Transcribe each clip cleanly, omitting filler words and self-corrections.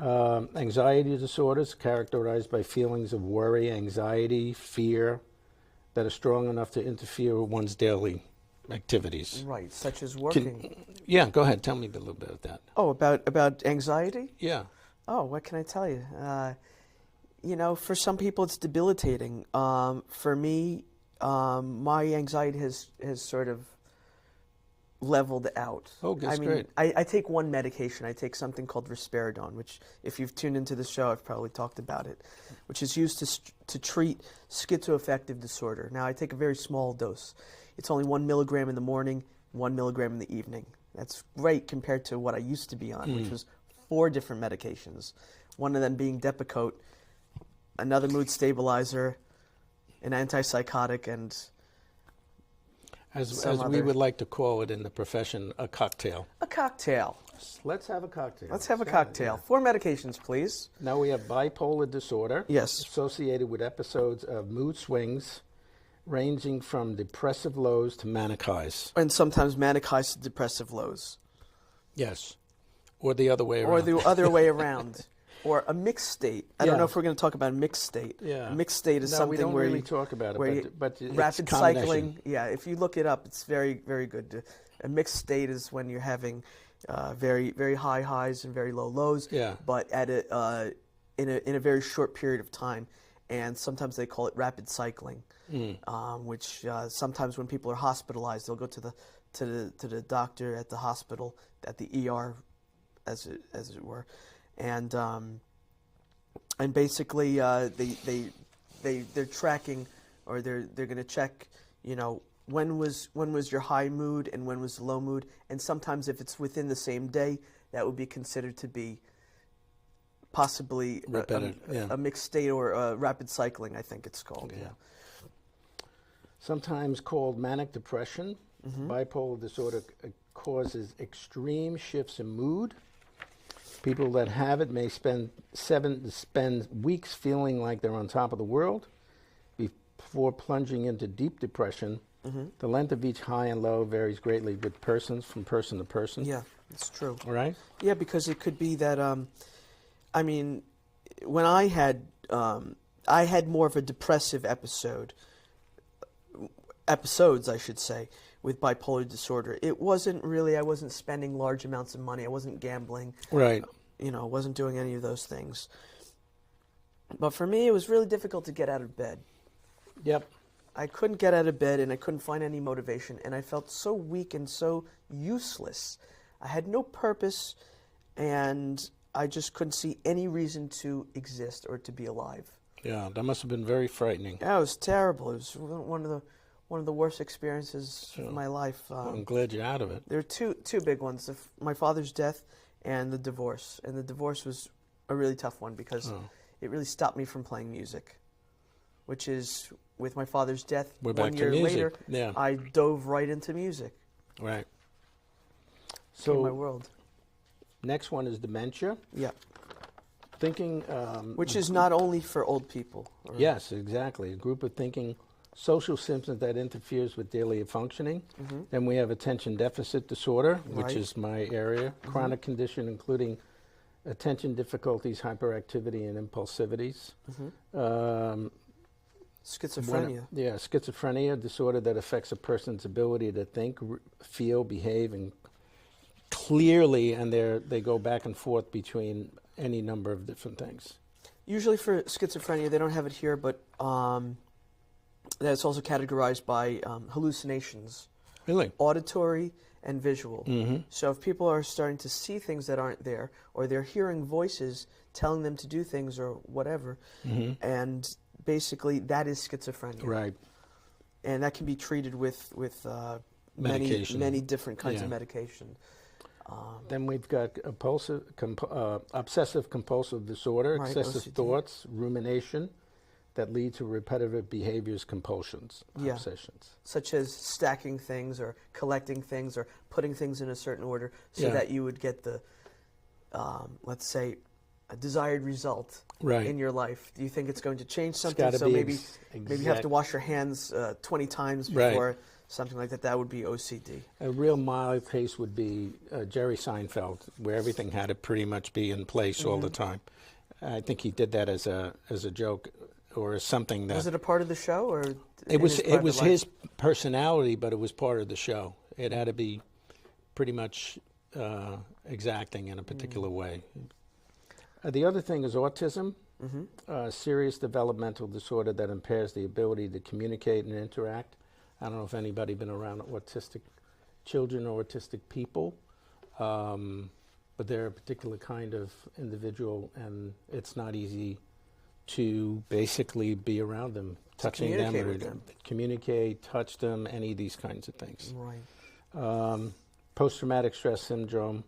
Anxiety disorders characterized by feelings of worry, anxiety, fear that are strong enough to interfere with one's daily activities. Right, such as working. Yeah, go ahead. Tell me a little bit of that. Oh, about anxiety? Yeah. Oh, what can I tell you? You know, for some people it's debilitating. For me, my anxiety has sort of leveled out. Oh, that's I mean, great. I take one medication. I take something called risperidone, which, if you've tuned into the show, I've probably talked about it, which is used to treat schizoaffective disorder. Now, I take a very small dose. It's only 1 milligram in the morning, 1 milligram in the evening. That's great compared to what I used to be on, which was 4 different medications. One of them being Depakote, another mood stabilizer, an antipsychotic, and as we would like to call it in the profession, a cocktail. A cocktail. Let's have a cocktail. Let's have a cocktail. 4 medications, please. Now we have bipolar disorder. Yes. Associated with episodes of mood swings ranging from depressive lows to manic highs. And sometimes manic highs to depressive lows. Yes. Or the other way around. Or the other way around. Or a mixed state. I don't know if we're going to talk about a mixed state. Yeah. A mixed state is no, something we don't where really you talk about where it, but it's rapid combination. cycling. Yeah, if you look it up, it's very, very good. A mixed state is when you're having very, very high highs and very low lows. Yeah. But at in a very short period of time, and sometimes they call it rapid cycling, which sometimes when people are hospitalized, they'll go to the doctor at the hospital, at the ER, as it were, and basically they're tracking, or they're going to check, you know, when was your high mood and when was the low mood, and sometimes if it's within the same day, that would be considered to be possibly a mixed state, or rapid cycling, I think it's called. Yeah. Sometimes called manic depression. Bipolar disorder causes extreme shifts in mood. People that have it may spend weeks feeling like they're on top of the world before plunging into deep depression. The length of each high and low varies greatly from person to person. Yeah, it's true. All right? Yeah, because it could be that, I mean, when I had more of a depressive episodes, I should say, with bipolar disorder. It wasn't really, I wasn't spending large amounts of money. I wasn't gambling. Right. You know, wasn't doing any of those things. But for me, it was really difficult to get out of bed. Yep. I couldn't get out of bed, and I couldn't find any motivation, and I felt so weak and so useless. I had no purpose, and I just couldn't see any reason to exist or to be alive. Yeah, that must have been very frightening. Yeah, it was terrible. It was one of the worst experiences of my life. Well, I'm glad you're out of it. There are two big ones: my father's death and the divorce. And the divorce was a really tough one because it really stopped me from playing music, which is, with my father's death, We're 1 back year to music. later, Yeah. I dove right into music. Right. So my So world. next one is dementia. Yeah. Thinking. Which is not only for old people. Yes, exactly. A group of thinking, social symptoms that interferes with daily functioning. Then we have attention deficit disorder, which Right. is my area. Chronic condition including attention difficulties, hyperactivity, and impulsivities. Schizophrenia. Schizophrenia, disorder that affects a person's ability to think, feel, behave, and clearly, and they go back and forth between any number of different things. Usually for schizophrenia, they don't have it here, but that's also categorized by hallucinations. Really? Auditory and visual. So if people are starting to see things that aren't there, or they're hearing voices telling them to do things or whatever, and basically that is schizophrenia. Right. And that can be treated with Medication. many different kinds of medication. Then we've got obsessive compulsive disorder, Right, excessive OCD. thoughts, rumination that lead to repetitive behaviors, compulsions, Yeah. obsessions. Such as stacking things or collecting things or putting things in a certain order so Yeah. that you would get the, let's say, a desired result Right. in your life. Do you think it's going to change It's something? gotta So be maybe you have to wash your hands 20 times Right. before something like that, that would be OCD. A real mild case would be Jerry Seinfeld, where everything had to pretty much be in place all the time. I think he did that as a joke or as something that... Was it a part of the show, or It was his personality, but it was part of the show. It had to be pretty much exacting in a particular way. The other thing is autism, a serious developmental disorder that impairs the ability to communicate and interact. I don't know if anybody been around autistic children or autistic people, but they're a particular kind of individual, and it's not easy to basically be around them, touching them, or communicate, touch them, any of these kinds of things. Right. Post-traumatic stress syndrome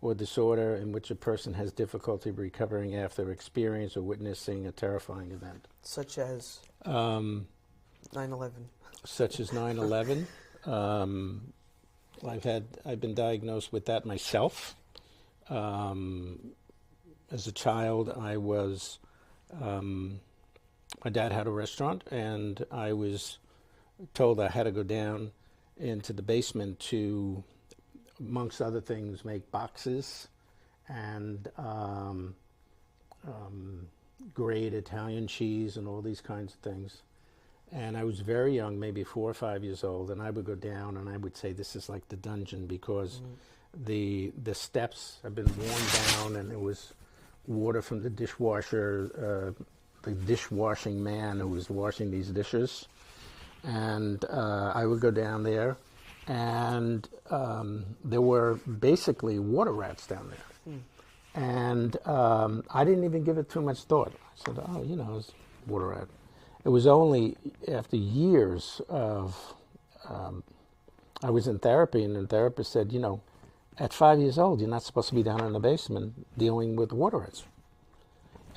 or disorder in which a person has difficulty recovering after experience or witnessing a terrifying event. Such as 9/11. Such as 9/11. I've been diagnosed with that myself. As a child, my dad had a restaurant, and I was told I had to go down into the basement to, amongst other things, make boxes and grate Italian cheese and all these kinds of things. And I was very young, maybe 4 or 5 years old, and I would go down and I would say, this is like the dungeon, because the steps have been worn down, and there was water from the dishwasher, the dishwashing man who was washing these dishes. And I would go down there, and there were basically water rats down there. And I didn't even give it too much thought. I said, oh, it's water rat. It was only after years of, I was in therapy, and the therapist said, at 5 years old, you're not supposed to be down in the basement dealing with water rats.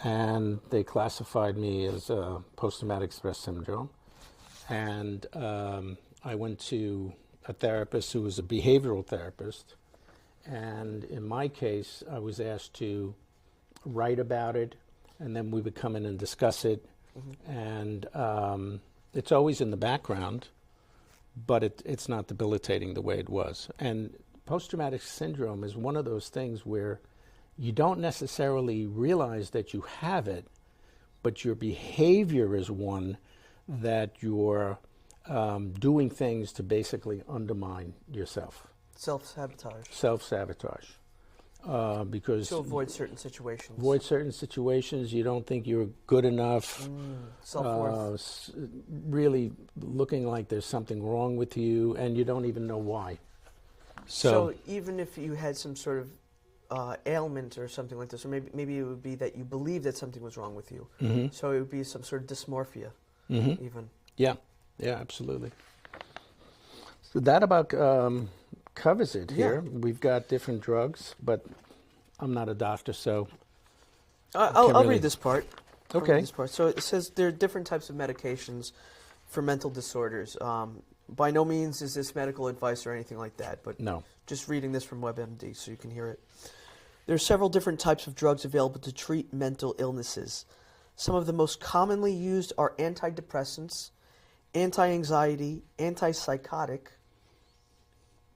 And they classified me as post-traumatic stress syndrome. And I went to a therapist who was a behavioral therapist. And in my case, I was asked to write about it, and then we would come in and discuss it. And it's always in the background, but it's not debilitating the way it was. And post-traumatic syndrome is one of those things where you don't necessarily realize that you have it, but your behavior is one that you're doing things to basically undermine yourself. Self-sabotage. Self-sabotage. Because to avoid certain situations. Avoid certain situations. You don't think you're good enough. Self-worth. Really looking like there's something wrong with you, and you don't even know why. So even if you had some sort of ailment or something like this, or maybe it would be that you believe that something was wrong with you. So it would be some sort of dysmorphia, even. Yeah, absolutely. So that about covers it here. We've got different drugs, but I'm not a doctor, so I'll read this part. Okay. So it says there are different types of medications for mental disorders. By no means is this medical advice or anything like that, but no. Just reading this from WebMD so you can hear it. There are several different types of drugs available to treat mental illnesses. Some of the most commonly used are antidepressants, anti-anxiety, antipsychotic,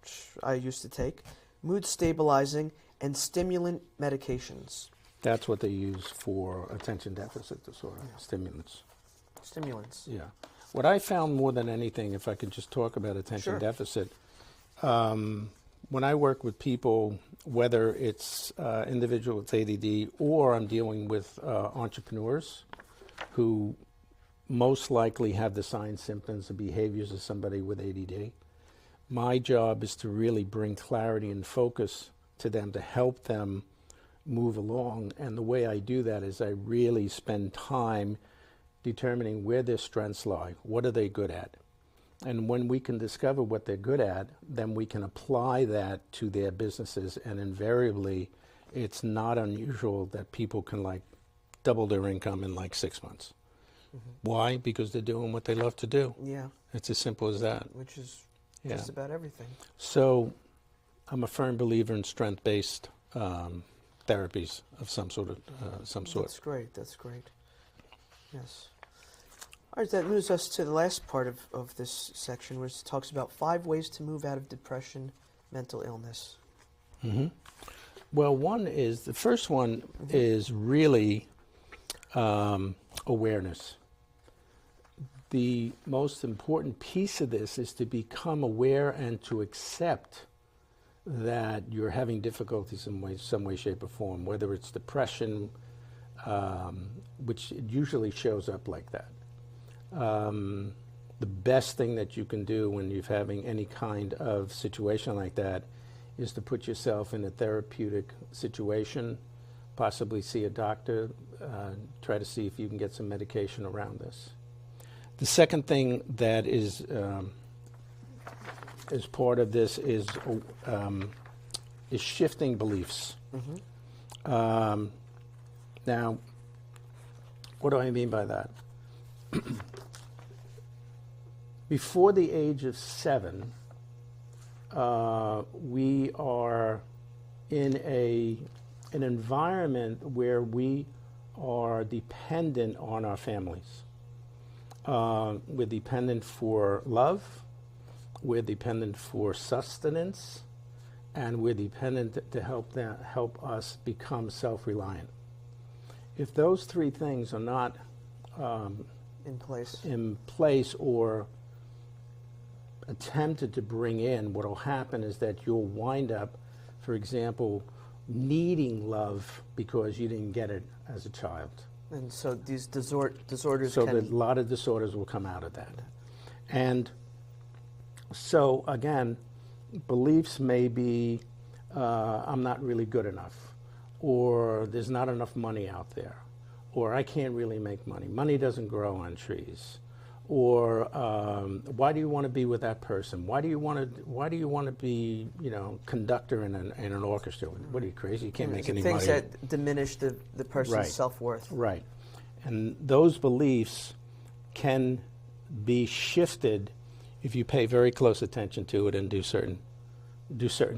which I used to take, mood stabilizing, and stimulant medications. That's what they use for attention deficit disorder, stimulants. Stimulants. Yeah. What I found more than anything, if I could just talk about attention deficit, when I work with people, whether it's individual with ADD or I'm dealing with entrepreneurs who most likely have the signs, symptoms, and behaviors of somebody with ADD, my job is to really bring clarity and focus to them to help them move along. And the way I do that is I really spend time determining where their strengths lie. What are they good at? And when we can discover what they're good at, then we can apply that to their businesses. And invariably, it's not unusual that people can double their income in 6 months. Why? Because they're doing what they love to do. Yeah. It's as simple as that. Which is just about everything. So I'm a firm believer in strength-based therapies of some sort. That's great. That's great. Yes. All right, that moves us to the last part of this section, which talks about 5 ways to move out of depression, mental illness. Mm-hmm. Well, the first one is really awareness. The most important piece of this is to become aware and to accept that you're having difficulties in some way, shape, or form, whether it's depression, which usually shows up like that. The best thing that you can do when you're having any kind of situation like that is to put yourself in a therapeutic situation, possibly see a doctor, try to see if you can get some medication around this. The second thing that is part of this is shifting beliefs. Mm-hmm. Now, what do I mean by that? Before the age of 7, we are in an environment where we are dependent on our families. We're dependent for love, we're dependent for sustenance, and we're dependent to help us become self-reliant. If those 3 things are not in place or attempted to bring in, what will happen is that you'll wind up, for example, needing love because you didn't get it as a child. And so these disorders So a lot of disorders will come out of that. And so, again, beliefs may be, I'm not really good enough, or there's not enough money out there, or I can't really make money. Money doesn't grow on trees. Or why do you want to be with that person? Why do you want to be, conductor in an orchestra? What are you, crazy? You can't make any money. Things that diminish the person's Right. self-worth. Right. And those beliefs can be shifted if you pay very close attention to it and do certain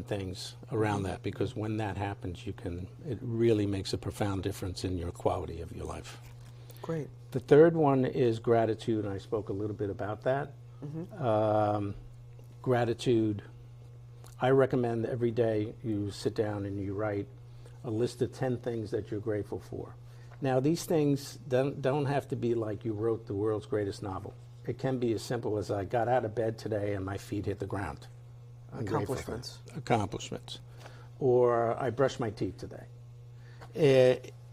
things around that, because when that happens, it really makes a profound difference in your quality of your life. Great. The third one is gratitude, and I spoke a little bit about that. Mm-hmm. Gratitude, I recommend every day you sit down and you write a list of 10 things that you're grateful for. Now, these things don't have to be like you wrote the world's greatest novel. It can be as simple as I got out of bed today and my feet hit the ground. I'm grateful for that. Accomplishments. Or I brushed my teeth today.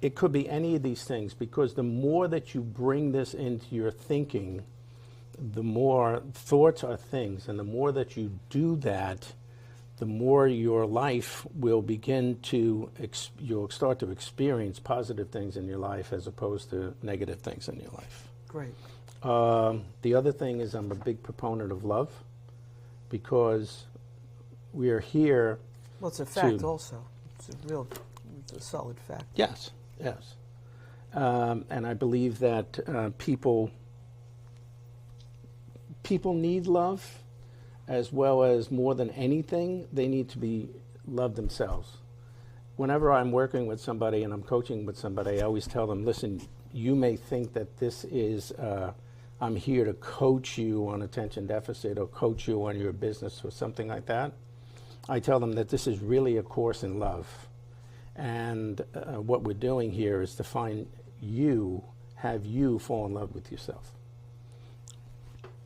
It could be any of these things, because the more that you bring this into your thinking, the more thoughts are things, and the more that you do that, the more your life will begin to, you'll start to experience positive things in your life as opposed to negative things in your life. Great. The other thing is I'm a big proponent of love, because we are here. Well, it's a fact also. It's a solid fact. Yes. Yes. And I believe that people need love, as well as, more than anything, they need to be loved themselves. Whenever I'm working with somebody and I'm coaching with somebody, I always tell them, listen, you may think that this is, I'm here to coach you on attention deficit or coach you on your business or something like that. I tell them that this is really a course in love. And what we're doing here is to have you fall in love with yourself.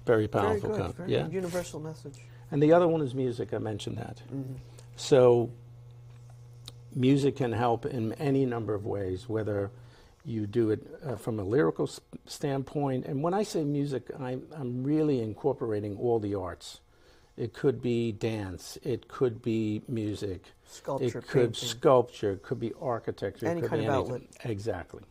Very powerful. Very good. Very good. Universal message. And the other one is music. I mentioned that. Mm-hmm. So music can help in any number of ways, whether you do it from a lyrical standpoint. And when I say music, I'm really incorporating all the arts. It could be dance. It could be music. Sculpture, it could painting. Sculpture. It could be architecture. Any it could kind be of anything. outlet. Exactly.